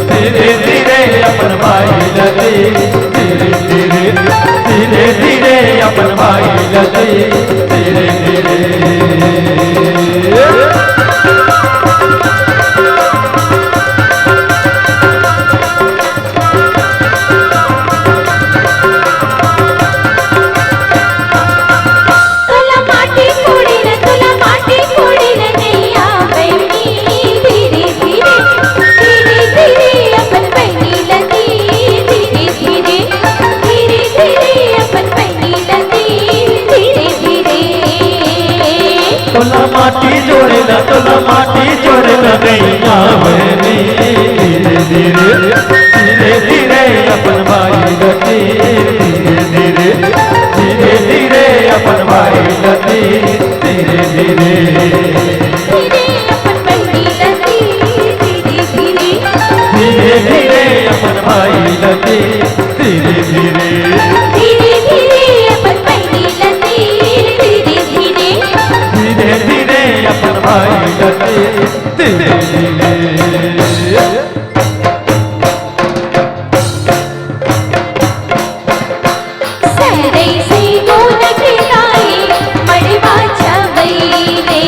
धीरे धीरे अपन भाई लती, धीरे धीरे धीरे धीरे अपन भाई लती, धीरे धीरे। तोला माटी जोड़े न तोला माटी जोड़े न गैया बहनी, धीरे धीरे धीरे धीरे अपन भाई लती, धीरे धीरे धीरे धीरे अपन भाई लती, धीरे धीरे धीरे धीरे अपन भाई लती, धीरे धीरे धीरे धीरे अपन भाई लती, धीरे धीरे। सरे से गोनक गाए मड़वा छवैले,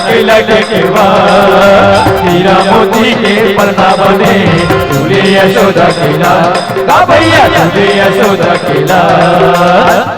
के लटकवा हीरा मोती के पलना बने दूल्हे यशोदा के लाल का भैया दूल्हे यशोदा के लाल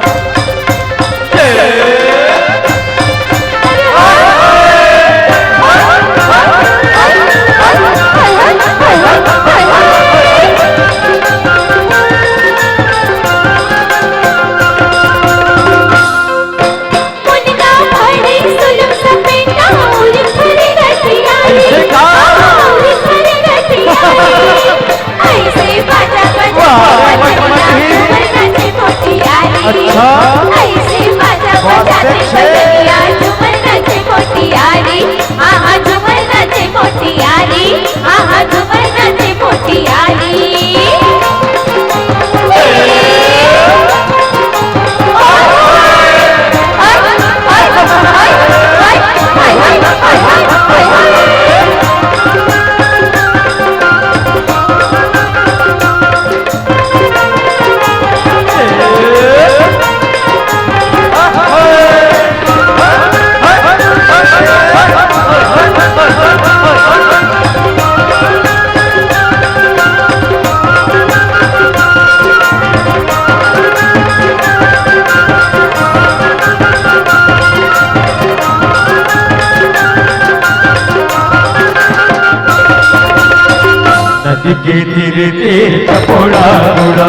नदी के तीरे तेरे चपोड़ा घोड़ा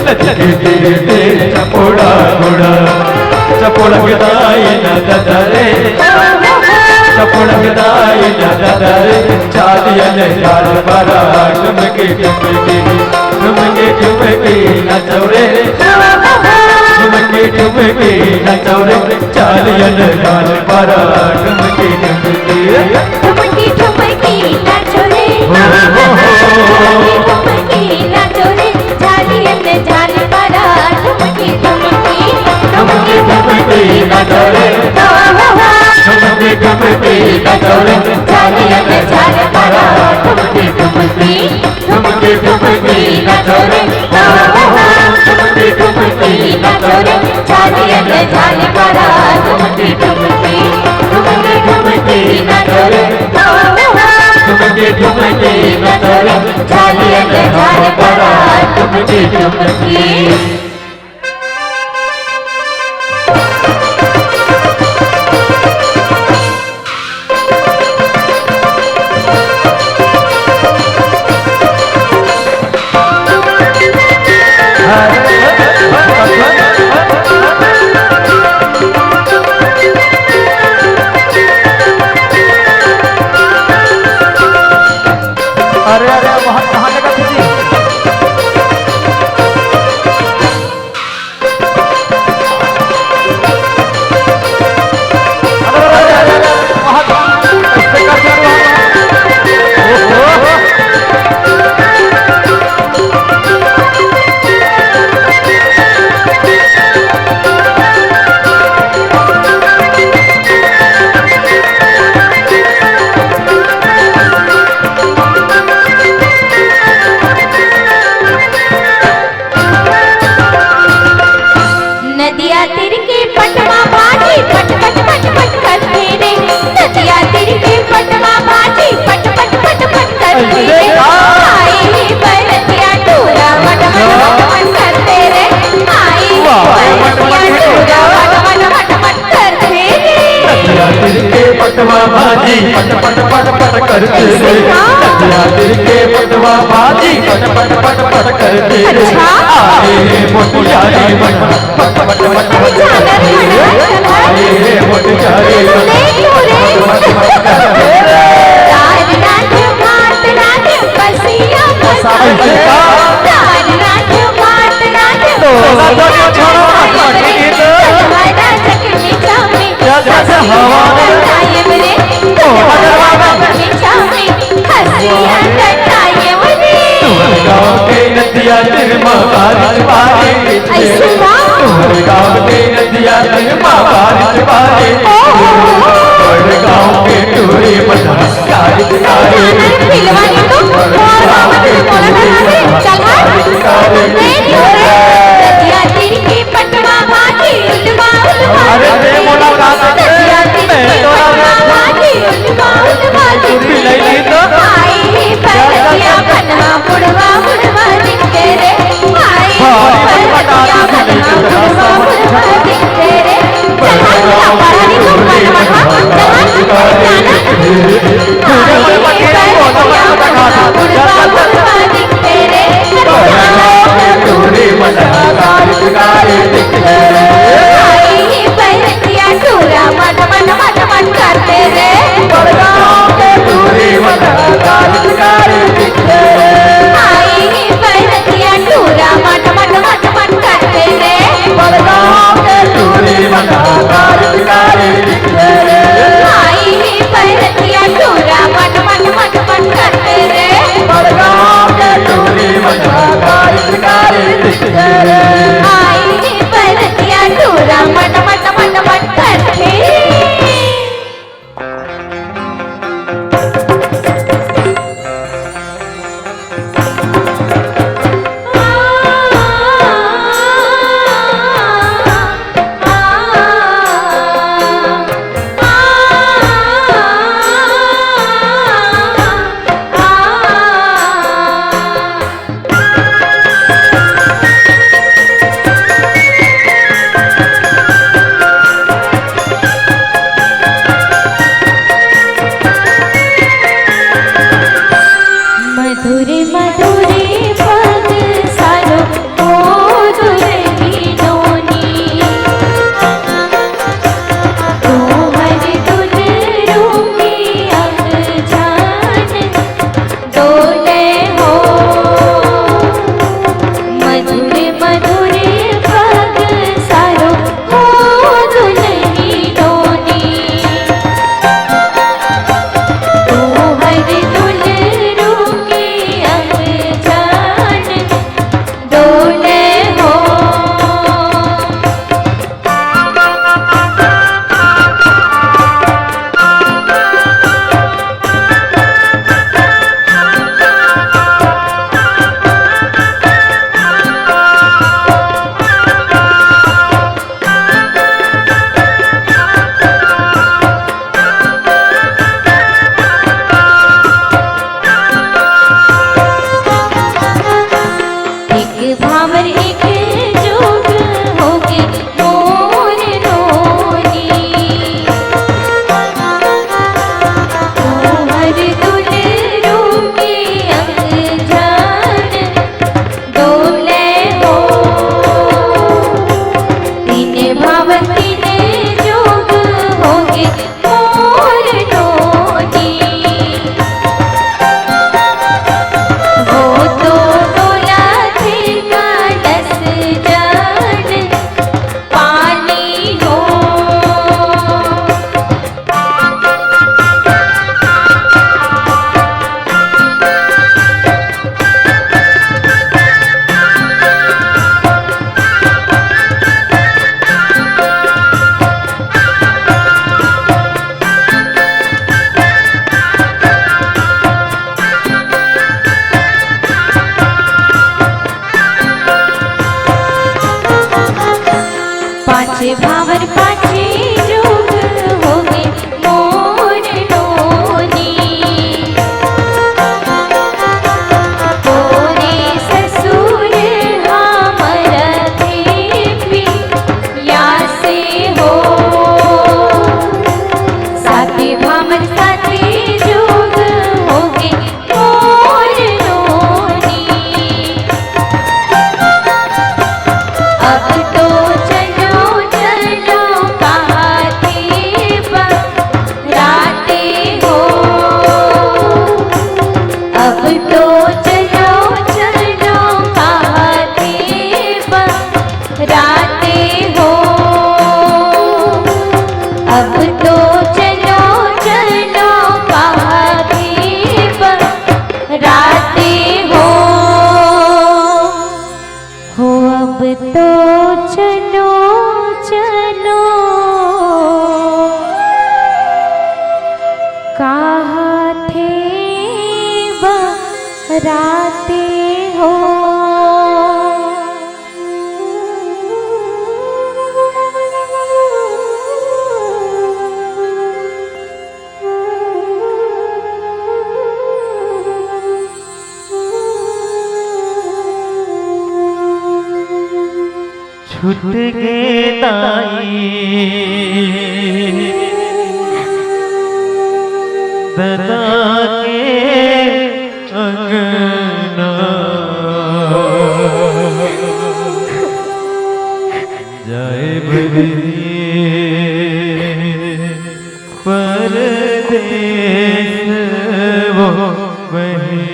नदी के तीरे तेरे चपोड़ा घोड़ा चपोड़ा के दाई न ददरे चपोड़ा के दाई न ददरे चालिया ने चाल परा ठुमके ठुमके न चौरे ठुमके न चौरे चालिया ने चाल परा ठुमके न चौरे अरे अरे वहाँ कहाँ लगा किसी पटवा बाजी पट पट पट पट करते रे दिल के पटवा बाजी पट पट पट पट करते रे आए मोटियारी पट पट पट पट आए मोटियारी पट पट करते रे राज राज मात राज बसिया बसिया राज राज मात राज तो छोड़ो हमारा चकनी चामी जैसे हवा नदिया निर्मा बारिश बारे गाँव के नदिया निर्मा बारिश बारे कहाँ थे बराते हो छूट गए ताई ददा के अंगना जाए बदली परदेस वो बहनी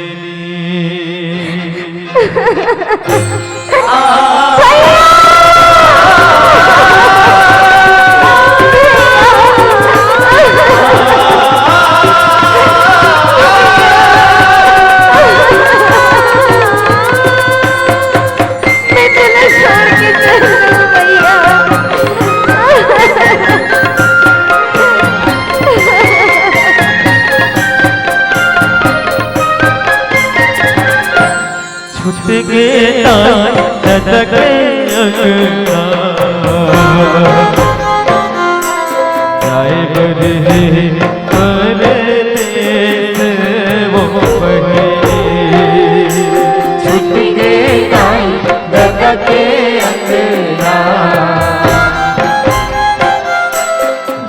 छूट गए दादा के अंगना जाए बदले परदेस वो बहनी छूट गए दादा के अंगना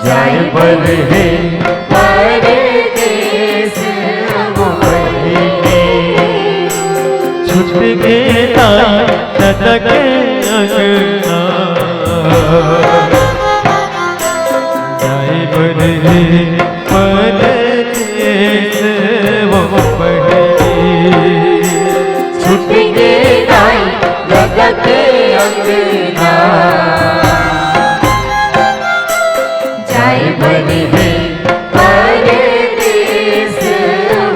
जाए बदले परदेस वो बहनी छूट गए दादा के अंगना जाए बदले परदेस वो बहनी छूट गए दादा के अंगना जाए बदले परदेस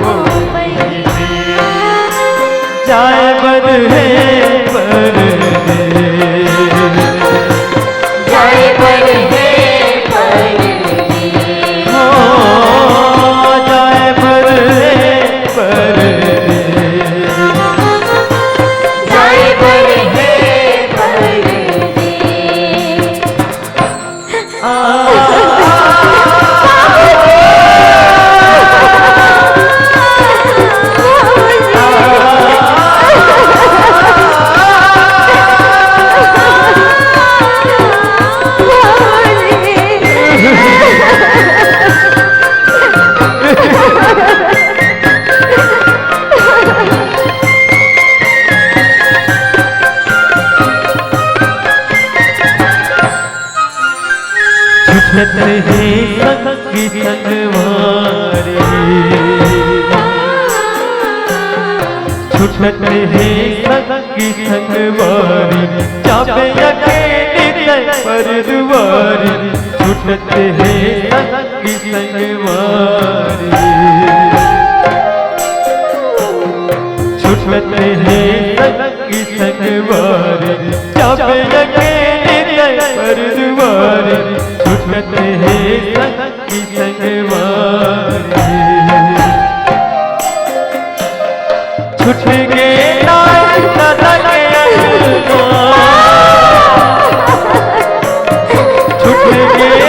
वो बहनी जाए बदले जाए बदले परदेस हो जाए बदले जाए बदले परदेस छुटत है संगी संगवारी छुटत है संगी संगवारी चापे अकेली पर दुआरी छुटत है संगी संगवारी छुटत है संगी संगवारी चापे अकेली पर दुआरी छुटत है संगी संगवारी छूट गए दादा के अंगना छूट गए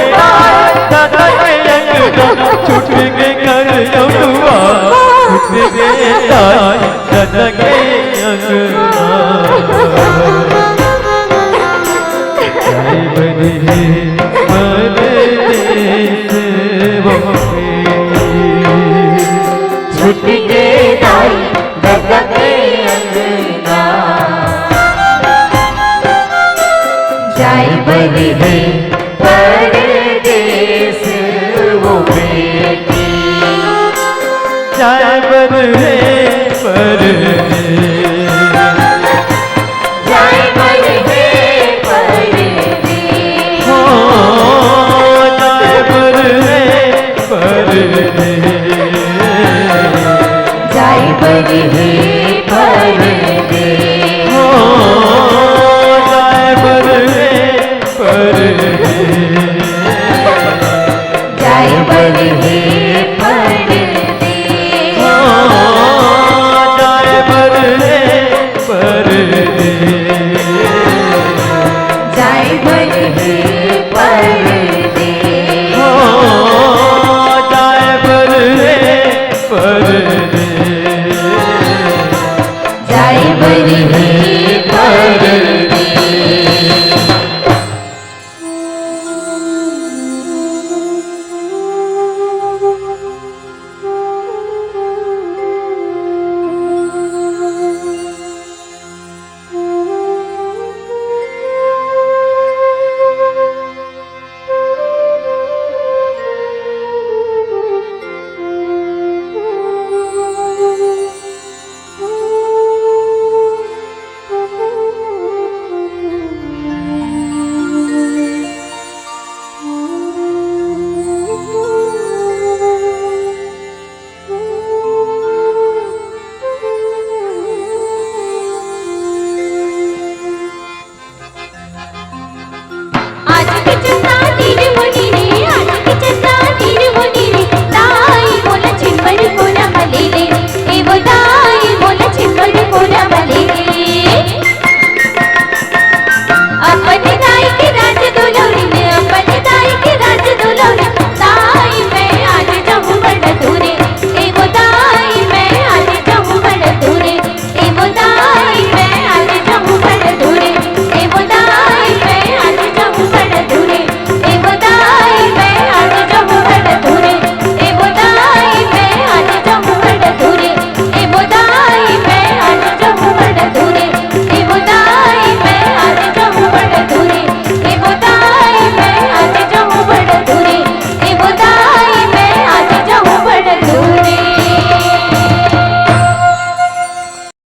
दादा के अंगना छूट गए घर यमुआ छूट गए दादा के अंगना जाए बदले परदेस वो बहनी छूट गए दादा के अंगना जाए बदले परदेस वो बेटी जाए बदले जाए बदले परदेस हो जाए बदले जाए बदले परदेस हो जाए बदले जाए बदले